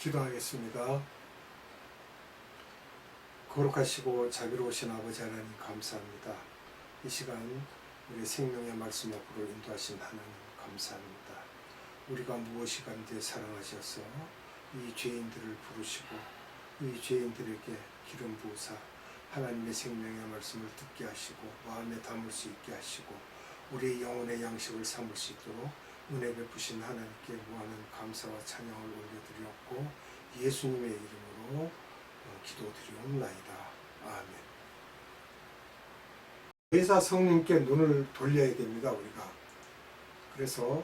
기도하겠습니다. 거룩하시고 자비로우신 아버지 하나님 감사합니다. 이 시간 우리 생명의 말씀 앞으로 인도하신 하나님 감사합니다. 우리가 무엇이 간데 사랑하셔서 이 죄인들을 부르시고 이 죄인들에게 기름 부으사 하나님의 생명의 말씀을 듣게 하시고 마음에 담을 수 있게 하시고 우리의 영혼의 양식을 삼을 수 있도록 은혜 베푸신 하나님께 무한한 감사와 찬양을 올려드렸고 예수님의 이름으로 기도드리옵나이다. 아멘. 보혜사 성령님께 눈을 돌려야 됩니다. 우리가. 그래서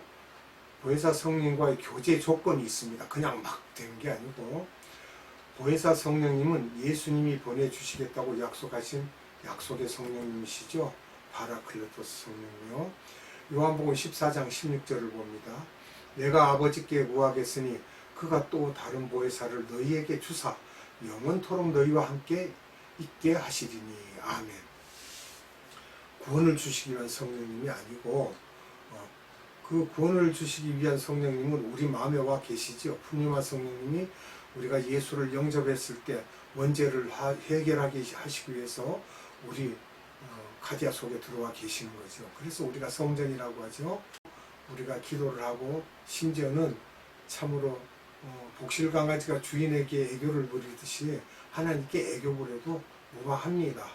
보혜사 성령님과의 교제 조건이 있습니다. 그냥 막 된 게 아니고 보혜사 성령님은 예수님이 보내주시겠다고 약속하신 약속의 성령님이시죠. 바라클레토스 성령이요. 요한복음 14장 16절을 봅니다. 내가 아버지께 구하겠으니 그가 또 다른 보혜사를 너희에게 주사 영원토록 너희와 함께 있게 하시리니. 아멘. 구원을 주시기 위한 성령님이 아니고 그 구원을 주시기 위한 성령님은 우리 마음에 와 계시죠. 푸니마 성령님이 우리가 예수를 영접했을 때 원죄를 해결하게 하시기 위해서 우리 가디아 속에 들어와 계시는 거죠. 그래서 우리가 성전이라고 하죠. 우리가 기도를 하고 심지어는 참으로 복실강아지가 주인에게 애교를 부리듯이 하나님께 애교 부려도 무방합니다.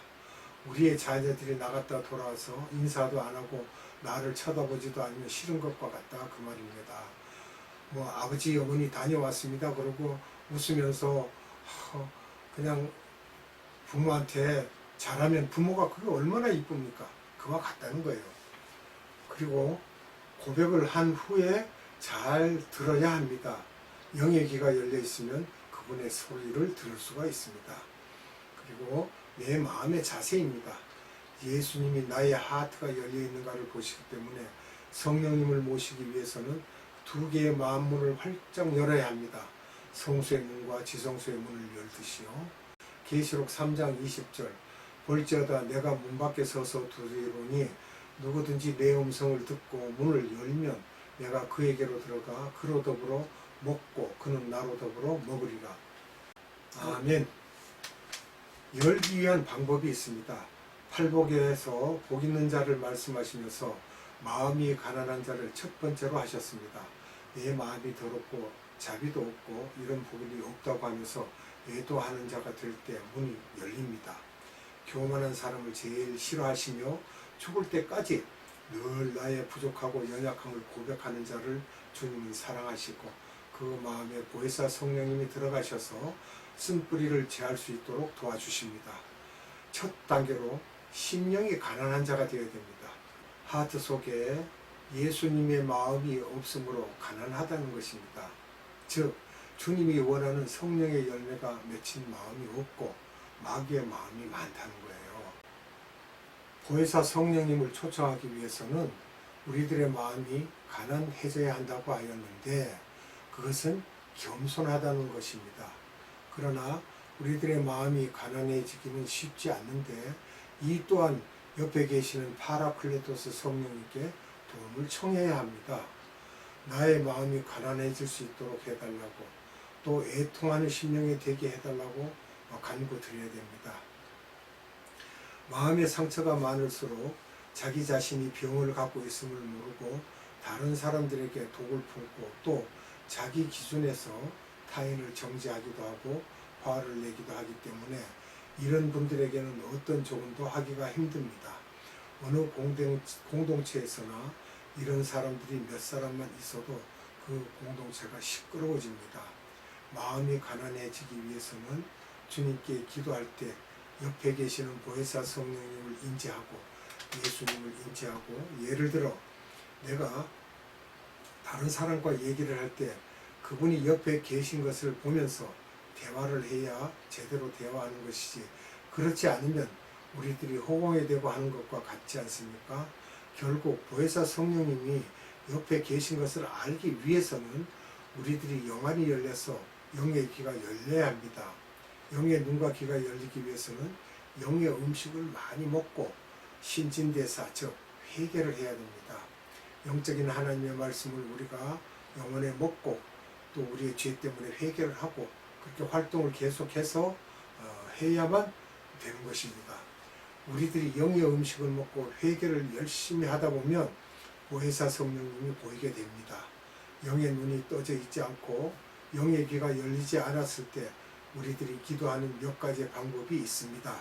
우리의 자녀들이 나갔다 돌아와서 인사도 안 하고 나를 쳐다보지도 않으면 싫은 것과 같다 그 말입니다. 아버지 어머니 다녀왔습니다 그러고 웃으면서 그냥 부모한테 잘하면 부모가 그게 얼마나 이쁩니까? 그와 같다는 거예요. 그리고 고백을 한 후에 잘 들어야 합니다. 영의 귀가 열려 있으면 그분의 소리를 들을 수가 있습니다. 그리고 내 마음의 자세입니다. 예수님이 나의 하트가 열려 있는가를 보시기 때문에 성령님을 모시기 위해서는 두 개의 마음 문을 활짝 열어야 합니다. 성수의 문과 지성수의 문을 열듯이요. 계시록 3장 20절 볼지어다 내가 문 밖에 서서 두드리노니 누구든지 내 음성을 듣고 문을 열면 내가 그에게로 들어가 그로 더불어 먹고 그는 나로 더불어 먹으리라. 아멘. 열기 위한 방법이 있습니다. 팔복에서 복 있는 자를 말씀하시면서 마음이 가난한 자를 첫 번째로 하셨습니다. 내 마음이 더럽고 자비도 없고 이런 부분이 없다고 하면서 애도하는 자가 될 때 문이 열립니다. 교만한 사람을 제일 싫어하시며 죽을 때까지 늘 나의 부족하고 연약함을 고백하는 자를 주님은 사랑하시고 그 마음에 보혜사 성령님이 들어가셔서 쓴뿌리를 제할 수 있도록 도와주십니다. 첫 단계로 심령이 가난한 자가 되어야 됩니다. 하트 속에 예수님의 마음이 없으므로 가난하다는 것입니다. 즉 주님이 원하는 성령의 열매가 맺힌 마음이 없고 마귀의 마음이 많다는 거예요. 보혜사 성령님을 초청하기 위해서는 우리들의 마음이 가난해져야 한다고 하였는데 그것은 겸손하다는 것입니다. 그러나 우리들의 마음이 가난해지기는 쉽지 않는데 이 또한 옆에 계시는 파라클레토스 성령님께 도움을 청해야 합니다. 나의 마음이 가난해질 수 있도록 해달라고 또 애통하는 심령이 되게 해달라고 간구드려야 됩니다. 마음의 상처가 많을수록 자기 자신이 병을 갖고 있음을 모르고 다른 사람들에게 독을 품고 또 자기 기준에서 타인을 정죄하기도 하고 화를 내기도 하기 때문에 이런 분들에게는 어떤 조언도 하기가 힘듭니다. 어느 공동체에서나 이런 사람들이 몇 사람만 있어도 그 공동체가 시끄러워집니다. 마음이 가난해지기 위해서는 주님께 기도할 때 옆에 계시는 보혜사 성령님을 인지하고 예수님을 인지하고 예를 들어 내가 다른 사람과 얘기를 할 때 그분이 옆에 계신 것을 보면서 대화를 해야 제대로 대화하는 것이지 그렇지 않으면 우리들이 허공에 대고 하는 것과 같지 않습니까? 결국 보혜사 성령님이 옆에 계신 것을 알기 위해서는 우리들이 영안이 열려서 영의 귀가 열려야 합니다. 영의 눈과 귀가 열리기 위해서는 영의 음식을 많이 먹고 신진대사 즉 회개를 해야 됩니다. 영적인 하나님의 말씀을 우리가 영혼에 먹고 또 우리의 죄 때문에 회개를 하고 그렇게 활동을 계속해서 해야만 되는 것입니다. 우리들이 영의 음식을 먹고 회개를 열심히 하다 보면 보혜사 성령님이 보이게 됩니다. 영의 눈이 떠져 있지 않고 영의 귀가 열리지 않았을 때 우리들이 기도하는 몇 가지 방법이 있습니다.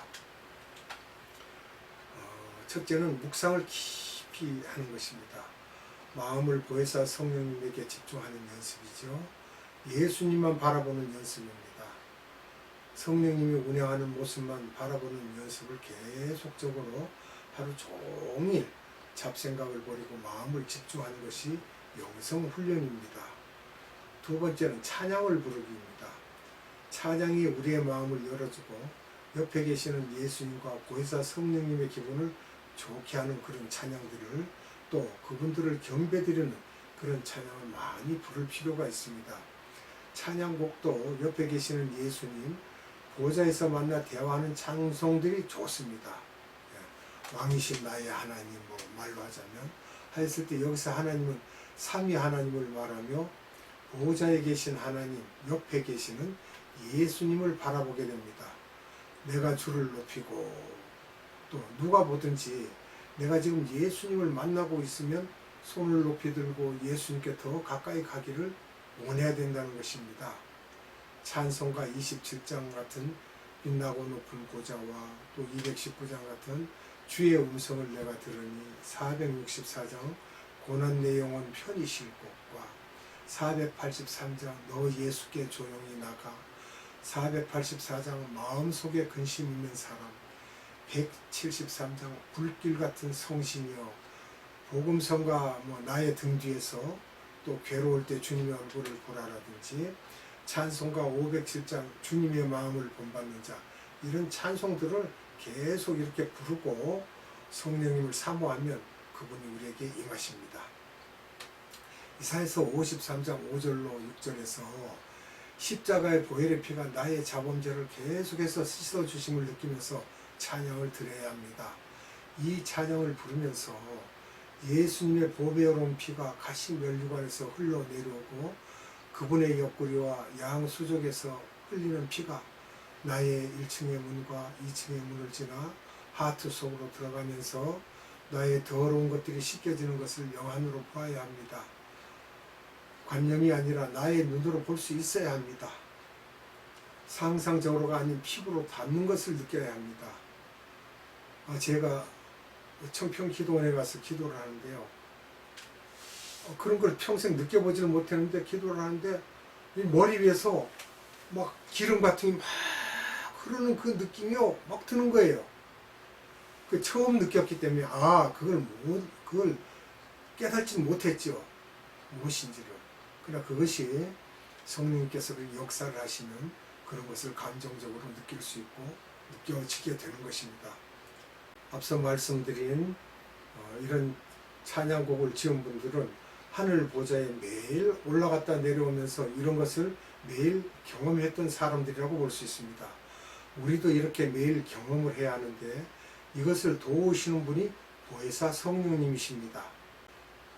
첫째는 묵상을 깊이 하는 것입니다. 마음을 보혜사 성령님에게 집중하는 연습이죠. 예수님만 바라보는 연습입니다. 성령님이 운행하는 모습만 바라보는 연습을 계속적으로 하루 종일 잡생각을 버리고 마음을 집중하는 것이 영성 훈련입니다. 두 번째는 찬양을 부르기입니다. 찬양이 우리의 마음을 열어주고 옆에 계시는 예수님과 보혜사 성령님의 기분을 좋게 하는 그런 찬양들을, 또 그분들을 경배드리는 그런 찬양을 많이 부를 필요가 있습니다. 찬양곡도 옆에 계시는 예수님, 보좌에서 만나 대화하는 찬송들이 좋습니다. 왕이신 나의 하나님, 말로 하자면 했을 때 여기서 하나님은 삼위 하나님을 말하며 보좌에 계신 하나님, 옆에 계시는 예수님을 바라보게 됩니다. 내가 주를 높이고, 또 누가 보든지 내가 지금 예수님을 만나고 있으면 손을 높이 들고 예수님께 더 가까이 가기를 원해야 된다는 것입니다. 찬송가 27장 같은 빛나고 높은 보좌와 또 219장 같은 주의 음성을 내가 들으니, 464장 고난 내 영혼 편히 쉴 곳과 483장 너 예수께 조용히 나가, 484장 마음속에 근심 있는 사람, 173장 불길 같은 성신이여, 복음성가 나의 등 뒤에서 또 괴로울 때 주님의 얼굴을 보라라든지, 찬송가 507장 주님의 마음을 본받는 자, 이런 찬송들을 계속 이렇게 부르고 성령님을 사모하면 그분이 우리에게 임하십니다. 이사야서 53장 5절로 6절에서 십자가의 보혈의 피가 나의 자범죄를 계속해서 씻어주심을 느끼면서 찬양을 드려야 합니다. 이 찬양을 부르면서 예수님의 보배로운 피가 가시 면류관에서 흘러내려오고 그분의 옆구리와 양 수족에서 흘리는 피가 나의 1층의 문과 2층의 문을 지나 하트 속으로 들어가면서 나의 더러운 것들이 씻겨지는 것을 영안으로 보아야 합니다. 관념이 아니라 나의 눈으로 볼 수 있어야 합니다. 상상적으로가 아닌 피부로 닿는 것을 느껴야 합니다. 제가 청평기도원에 가서 기도를 하는데요. 그런 걸 평생 느껴보지를 못했는데 기도를 하는데 이 머리 위에서 막 기름 같은 게 막 흐르는 그 느낌이 막 드는 거예요. 그 처음 느꼈기 때문에 그걸 깨닫지는 못했죠. 무엇인지를. 그러나 그것이 성령님께서 역사를 하시면 그런 것을 감정적으로 느낄 수 있고 느껴지게 되는 것입니다. 앞서 말씀드린 이런 찬양곡을 지은 분들은 하늘 보좌에 매일 올라갔다 내려오면서 이런 것을 매일 경험했던 사람들이라고 볼 수 있습니다. 우리도 이렇게 매일 경험을 해야 하는데 이것을 도우시는 분이 보혜사 성령님이십니다.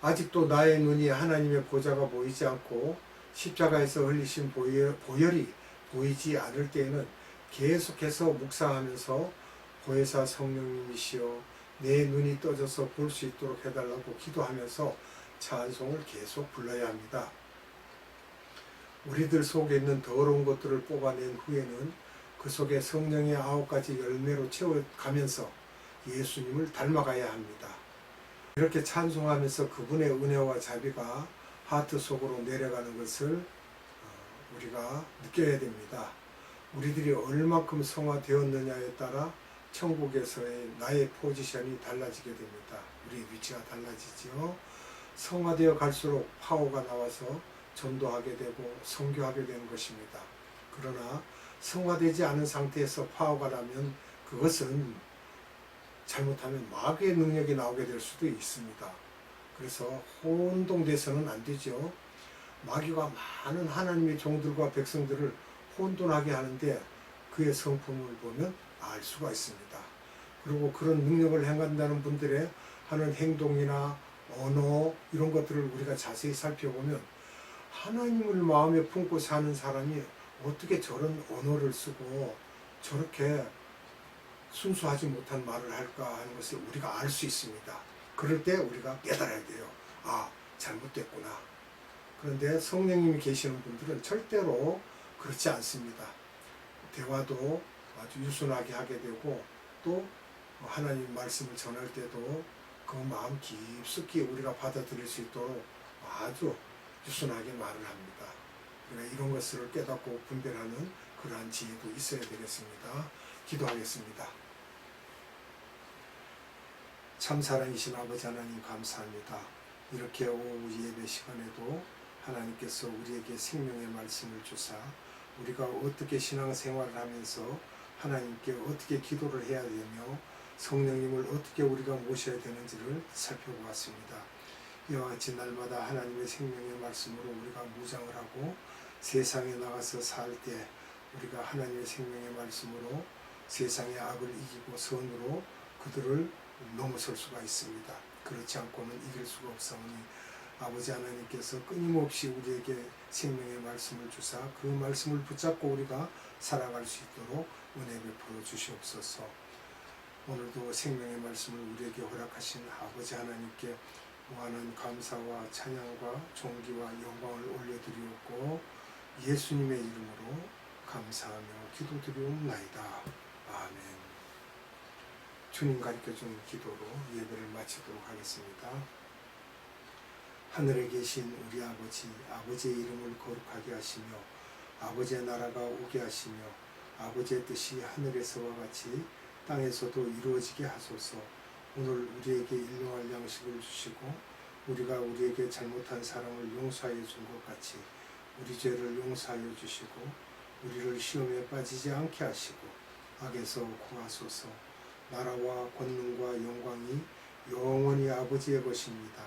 아직도 나의 눈이 하나님의 보좌가 보이지 않고 십자가에서 흘리신 보혈이 보이지 않을 때에는 계속해서 묵상하면서 보혜사 성령님이시여 내 눈이 떠져서 볼 수 있도록 해달라고 기도하면서 찬송을 계속 불러야 합니다. 우리들 속에 있는 더러운 것들을 뽑아낸 후에는 그 속에 성령의 9가지 열매로 채워가면서 예수님을 닮아가야 합니다. 이렇게 찬송하면서 그분의 은혜와 자비가 하트 속으로 내려가는 것을 우리가 느껴야 됩니다. 우리들이 얼만큼 성화되었느냐에 따라 천국에서의 나의 포지션이 달라지게 됩니다. 우리의 위치가 달라지죠. 성화되어 갈수록 파워가 나와서 전도하게 되고 선교하게 되는 것입니다. 그러나 성화되지 않은 상태에서 파워가 나면 그것은 잘못하면 마귀의 능력이 나오게 될 수도 있습니다. 그래서 혼동돼서는 안 되죠. 마귀가 많은 하나님의 종들과 백성들을 혼돈하게 하는데 그의 성품을 보면 알 수가 있습니다. 그리고 그런 능력을 행한다는 분들의 하는 행동이나 언어 이런 것들을 우리가 자세히 살펴보면 하나님을 마음에 품고 사는 사람이 어떻게 저런 언어를 쓰고 저렇게 순수하지 못한 말을 할까 하는 것을 우리가 알 수 있습니다. 그럴 때 우리가 깨달아야 돼요. 아, 잘못됐구나. 그런데 성령님이 계시는 분들은 절대로 그렇지 않습니다. 대화도 아주 유순하게 하게 되고 또 하나님 말씀을 전할 때도 그 마음 깊숙이 우리가 받아들일 수 있도록 아주 유순하게 말을 합니다. 그러니까 이런 것을 깨닫고 분별하는 그러한 지혜도 있어야 되겠습니다. 기도하겠습니다. 참 살아계신 아버지 하나님 감사합니다. 이렇게 오후 예배 시간에도 하나님께서 우리에게 생명의 말씀을 주사 우리가 어떻게 신앙생활을 하면서 하나님께 어떻게 기도를 해야 되며 성령님을 어떻게 우리가 모셔야 되는지를 살펴보았습니다. 이와 같이 날마다 하나님의 생명의 말씀으로 우리가 무장을 하고 세상에 나가서 살 때 우리가 하나님의 생명의 말씀으로 세상의 악을 이기고 선으로 그들을 넘어설 수가 있습니다. 그렇지 않고는 이길 수가 없사오니 아버지 하나님께서 끊임없이 우리에게 생명의 말씀을 주사 그 말씀을 붙잡고 우리가 살아갈 수 있도록 은혜 베풀어 주시옵소서. 오늘도 생명의 말씀을 우리에게 허락하신 아버지 하나님께 무한한 감사와 찬양과 존귀와 영광을 올려드리옵고 예수님의 이름으로 감사하며 기도드리옵나이다. 아멘. 주님 가르쳐준 기도로 예배를 마치도록 하겠습니다. 하늘에 계신 우리 아버지, 아버지의 이름을 거룩하게 하시며 아버지의 나라가 오게 하시며 아버지의 뜻이 하늘에서와 같이 땅에서도 이루어지게 하소서. 오늘 우리에게 일용할 양식을 주시고 우리가 우리에게 잘못한 사람을 용서하여 준 것 같이 우리 죄를 용서하여 주시고 우리를 시험에 빠지지 않게 하시고 악에서 구하소서. 나라와 권능과 영광이 영원히 아버지의 것입니다.